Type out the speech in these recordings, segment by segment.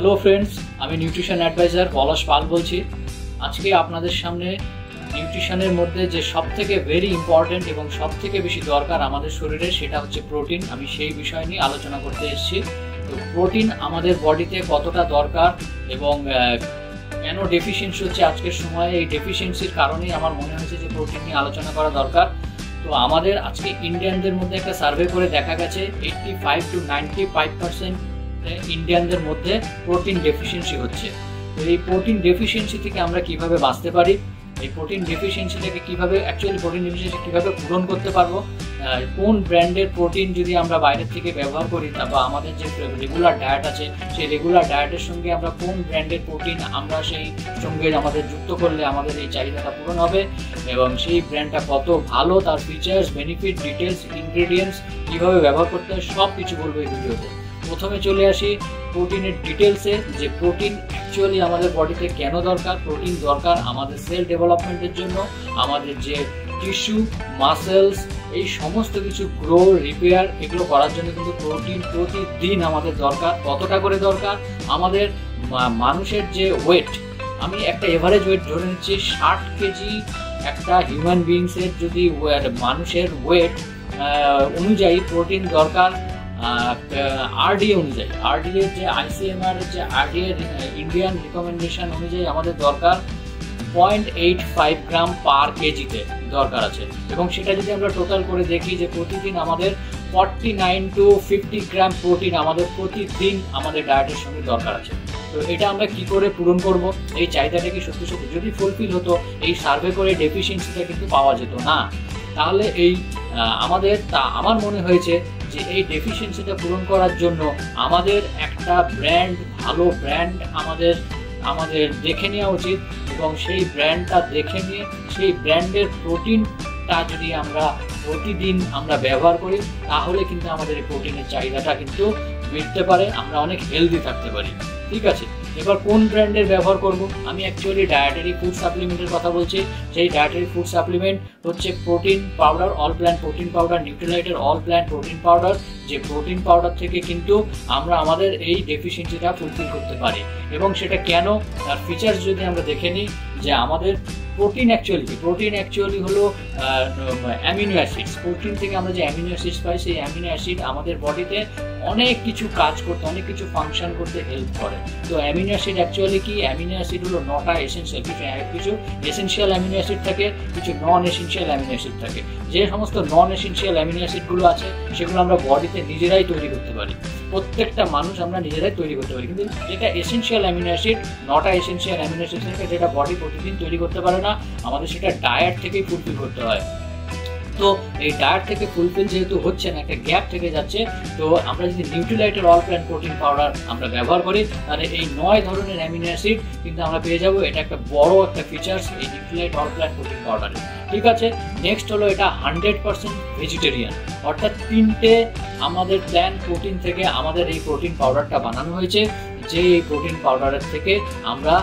Hello friends, আমি nutrition adviser পলাশ পাল বলছি। আজকে আপনাদের সামনে নিউট্রিশনের মধ্যে যে সবথেকে ভেরি ইম্পর্টেন্ট এবং সবথেকে বেশি দরকার আমাদের শরীরে, সেটা হচ্ছে প্রোটিন। আমি সেই বিষয় নিয়ে আলোচনা করতে এসেছি। তো প্রোটিন আমাদের বডিতে কতটা দরকার এবং কেন ডেফিসিয়েন্সি হচ্ছে আজকের সময়ে, এই ডেফিসিয়েন্সির কারণেই আমার মনে হয়েছে যে প্রোটিন নিয়ে আলোচনা করা দরকার। তো আমাদের আজকে ইন্ডিয়ানদের মধ্যে একটা সার্ভে করে দেখা গেছে 85 to 95% ইন্ডিয়ানদের মধ্যে প্রোটিন ডেফিসিয়েন্সি হচ্ছে। তো এই প্রোটিন ডেফিসিয়েন্সি থেকে আমরা কিভাবে বাঁচতে পারি, এই প্রোটিন ডেফিসিয়েন্সিটাকে কিভাবে প্রোটিন ডেফিসিয়েন্সি কিভাবে পূরণ করতে পারবো, কোন ব্র্যান্ডের প্রোটিন যদি আমরা বাইরের থেকে ব্যবহার করি বা আমাদের যে রেগুলার ডায়েট আছে সেই রেগুলার ডায়েটের সঙ্গে আমরা কোন ব্র্যান্ডের প্রোটিন আমরা সেই সঙ্গে আমাদের যুক্ত করলে আমাদের এই চাহিদাটা পূরণ হবে এবং সেই ব্র্যান্ডটা কত ভালো, তার ফিচার্স, বেনিফিট, ডিটেলস, ইনগ্রেডিয়েন্টস কীভাবে ব্যবহার করতে হয় সব কিছু বলবো এই ভিডিওতে। প্রথমে চলে আসি প্রোটিনের ডিটেলসে, যে প্রোটিন অ্যাকচুয়ালি আমাদের বডিতে কেন দরকার। প্রোটিন দরকার আমাদের সেল ডেভেলপমেন্টের জন্য, আমাদের যে টিস্যু, মাসেলস, এই সমস্ত কিছু গ্রো, রিপেয়ার, এগুলো করার জন্য কিন্তু প্রোটিন প্রতিদিন আমাদের দরকার। কতটা করে দরকার? আমাদের মানুষের যে ওয়েট, আমি একটা এভারেজ ওয়েট ধরে নিচ্ছি 60 কেজি একটা হিউম্যান বিংসের যদি মানুষের ওয়েট অনুযায়ী প্রোটিন দরকার আরডিএ অনুযায়ী। আরডিএ যে আইসিএমআর যে আরডিএ ইন্ডিয়ান রিকমেন্ডেশন অনুযায়ী আমাদের দরকার 0.85 গ্রাম পার কেজিতে দরকার আছে। এবং সেটা যদি আমরা টোটাল করে দেখি যে প্রতিদিন আমাদের 49 to 50 গ্রাম প্রোটিন আমাদের প্রতিদিন আমাদের ডায়েটের সঙ্গে দরকার আছে। তো এটা আমরা কি করে পূরণ করব? এই চাহিদাটা কি সত্যি সত্যি যদি ফুলফিল হতো, এই সার্ভে করে ডেফিসিয়েন্সিটা কিন্তু পাওয়া যেত না। তাহলে এই আমার মনে হয়েছে যে এই ডেফিসিয়েন্সিটা পূরণ করার জন্য আমাদের একটা ব্র্যান্ড, ভালো ব্র্যান্ড আমাদের দেখে নেওয়া উচিত এবং সেই ব্র্যান্ডটা দেখে নিয়ে সেই ব্র্যান্ডের প্রোটিনটা যদি আমরা প্রতিদিন আমরা ব্যবহার করি, তাহলে কিন্তু আমাদের এই প্রোটিনের চাহিদাটা কিন্তু মিটতে পারে, আমরা অনেক হেলদি থাকতে পারি। ঠিক আছে, এবার কোন ব্র্যান্ডের ব্যবহার করব? আমি অ্যাকচুয়ালি ডায়েটারি ফুড সাপ্লিমেন্টের কথা বলছি। সেই ডায়েটারি ফুড সাপ্লিমেন্ট হচ্ছে protein powder, all plant protein powder, নিউট্রিলাইটের অল প্ল্যান্ট প্রোটিন পাউডার। যে প্রোটিন পাউডার থেকে কিন্তু আমরা আমাদের এই ডেফিসিয়েন্সিটা ফুলফিল করতে পারি। এবং সেটা কেন, তার ফিচার্স যদি আমরা দেখে নিই, যে আমাদের প্রোটিন অ্যাকচুয়ালি হলো অ্যামিনো অ্যাসিডস। প্রোটিন থেকে আমরা যে অ্যামিনো অ্যাসিডস পাই, সেই অ্যামিনো অ্যাসিড আমাদের বডিতে অনেক কিছু কাজ করতে, অনেক কিছু ফাংশন করতে হেল্প করে। তো অ্যামিনো অ্যাসিড অ্যাকচুয়ালি কি? অ্যামিনো অ্যাসিড হলো 9টা এসেনশিয়াল, কিছু এসেনশিয়াল অ্যামিনো অ্যাসিড থাকে, কিছু নন এসেনশিয়াল অ্যামিনো অ্যাসিড থাকে। যে সমস্ত নন এসেনশিয়াল অ্যামিনো অ্যাসিডগুলো আছে সেগুলো আমরা বডিতে নিজেরাই তৈরি করতে পারি, প্রত্যেকটা মানুষ আমরা নিজেরাই তৈরি করতে পারি। কিন্তু যেটা এসেনশিয়াল অ্যামিনো অ্যাসিড, 9টা এসেনশিয়াল অ্যামিনো অ্যাসিড থাকে, যেটা বডি প্রতিদিন তৈরি করতে পারে না, আমাদের সেটা ডায়েট থেকেই ফুলফিল করতে হয়। তো এই ডায়েট থেকে ফুলফিল যেহেতু হচ্ছে না, একটা গ্যাপ থেকে যাচ্ছে, তো আমরা যদি নিউট্রিলাইটের অল প্ল্যান্ট প্রোটিন পাউডার আমরা ব্যবহার করি, তাহলে এই 9 ধরনের অ্যামিনো অ্যাসিড কিন্তু আমরা পেয়ে যাবো। এটা একটা বড় একটা ফিচার্স এই নিউট্রিলাইট অল প্ল্যান্ট প্রোটিন পাউডারের। ঠিক আছে, নেক্সট হলো এটা 100% ভেজিটেরিয়ান, অর্থাৎ 3টে আমাদের প্ল্যান্ট প্রোটিন থেকে আমাদের এই প্রোটিন পাউডারটা বানানো হয়েছে। যে এই প্রোটিন পাউডারের থেকে আমরা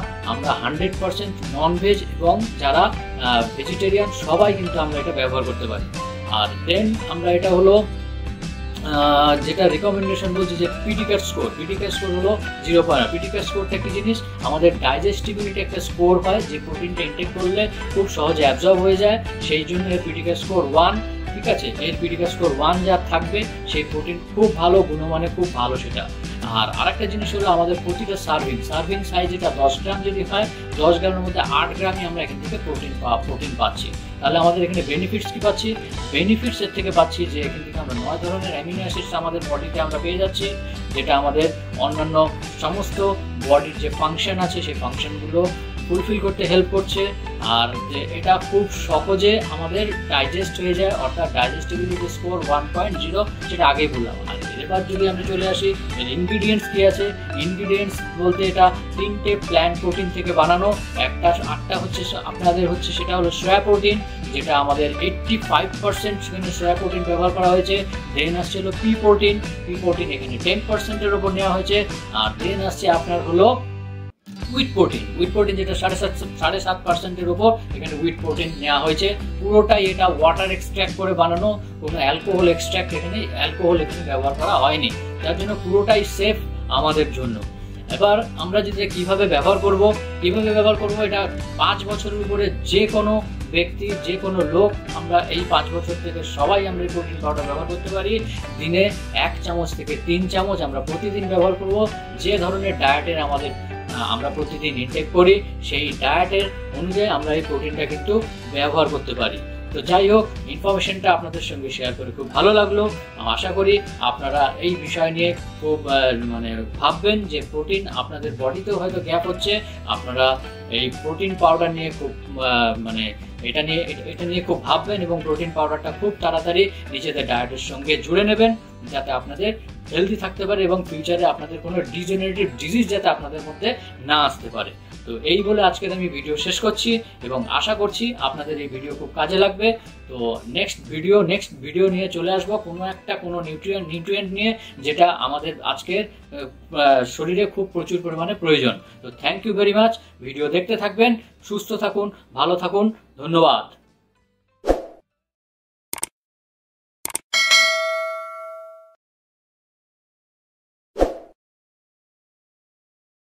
100% ননভেজ এবং যারা ভেজিটেরিয়ান সবাই কিন্তু আমরা এটা ব্যবহার করতে পারি। আর দেন আমরা এটা হলো যেটা রিকমেন্ডেশন বলছি যে পিটিকার স্কোর হলো 0.1। পিটিকার স্কোরটা কি জিনিস? আমাদের ডাইজেস্টিবিলিটি একটা স্কোর হয়, যে প্রোটিনটা ইনটেক করলে খুব সহজে অ্যাবজর্ব হয়ে যায়, সেই জন্য পিটিকার স্কোর 1। ঠিক আছে, এর পিটিকার স্কোর 1 যা থাকবে সেই প্রোটিন খুব ভালো, গুণমানে খুব ভালো সেটা। আর আরেকটা জিনিস হলো আমাদের প্রতিটা সার্ভিং সাইজ এটা 10 গ্রাম যদি হয়, 10 গ্রামের মধ্যে 8 গ্রামই আমরা এখান থেকে প্রোটিন পাচ্ছি। তাহলে আমাদের এখানে বেনিফিটস কি পাচ্ছি? বেনিফিটস এর থেকে পাচ্ছি যে এখান থেকে আমরা 9 ধরনের অ্যামিনো অ্যাসিডস আমাদের বডিতে আমরা পেয়ে যাচ্ছি, যেটা আমাদের অন্যান্য সমস্ত বডির যে ফাংশন আছে সেই ফাংশনগুলো ফুলফিল করতে হেল্প করছে। আর যে এটা খুব সহজে আমাদের ডাইজেস্ট হয়ে যায়, অর্থাৎ ডাইজেস্টিবিলিটি স্কোর 1.0, যেটা আগেই বললাম। আর এবার যদি আমরা চলে আসি এর ইনগ্রিডিয়েন্টস কি আছে, ইনগ্রিডিয়েন্টস বলতে এটা 3টে প্ল্যান্ট প্রোটিন থেকে বানানো। আটটা হচ্ছে আপনাদের হচ্ছে সেটা হলো সয়া প্রোটিন, যেটা আমাদের 85% সেখানে সয়া প্রোটিন ব্যবহার করা হয়েছে। দেন আসছে হলো পি প্রোটিন এখানে 10%-এর উপর নেওয়া হয়েছে। আর দেন আসছে আপনার হলো উইট প্রোটিন যেটা 7.5%-এর উপর এখানে উইট প্রোটিন নেওয়া হয়েছে। পুরোটাই এটা ওয়াটার এক্সট্র্যাক্ট করে বানানো, কোনো অ্যালকোহল এক্সট্র্যাক্ট এখানে ব্যবহার করা হয়নি, যার জন্য পুরোটাই সেফ আমাদের জন্য। এবার আমরা যদি কিভাবে ব্যবহার করব এটা 5 বছরের উপরে যে কোনো ব্যক্তি, যে কোনো লোক, আমরা এই 5 বছর থেকে সবাই আমরা প্রোটিন পাউডার ব্যবহার করতে পারি। দিনে 1 চামচ থেকে 3 চামচ আমরা প্রতিদিন ব্যবহার করব। যে ধরনের ডায়েটের আমরা প্রতিদিন ইনটেক করি সেই ডায়েটের অনুযায়ী আমরা এই প্রোটিনটা কিন্তু ব্যবহার করতে পারি। তো যাই হোক, ইনফরমেশনটা আপনাদের সঙ্গে শেয়ার করে খুব ভালো লাগলো। আশা করি আপনারা এই বিষয় নিয়ে খুব ভাববেন যে প্রোটিন আপনাদের বডিতেও হয়তো গ্যাপ হচ্ছে, আপনারা এই প্রোটিন পাউডার নিয়ে খুব এটা নিয়ে খুব ভাববেন এবং প্রোটিন পাউডারটা খুব তাড়াতাড়ি নিজেদের ডায়েটের সঙ্গে জুড়ে নেবেন, যাতে আপনাদের হেলদি থাকতে পারে এবং ফিউচারে আপনাদের কোনো ডিজেনারেটিভ ডিজিজ যাতে আপনাদের মধ্যে না আসতে পারে। তো এই বলে আজকের আমি ভিডিও শেষ করছি এবং আশা করছি আপনাদের এই ভিডিও খুব কাজে লাগবে। তো নেক্সট ভিডিও নিয়ে চলে আসবো কোনো নিউট্রিয়েন্ট নিয়ে, যেটা আমাদের আজকের শরীরে খুব প্রচুর পরিমাণে প্রয়োজন। তো thank you very much. Video দেখতে থাকবেন, সুস্থ থাকুন, ভালো থাকুন, ধন্যবাদ।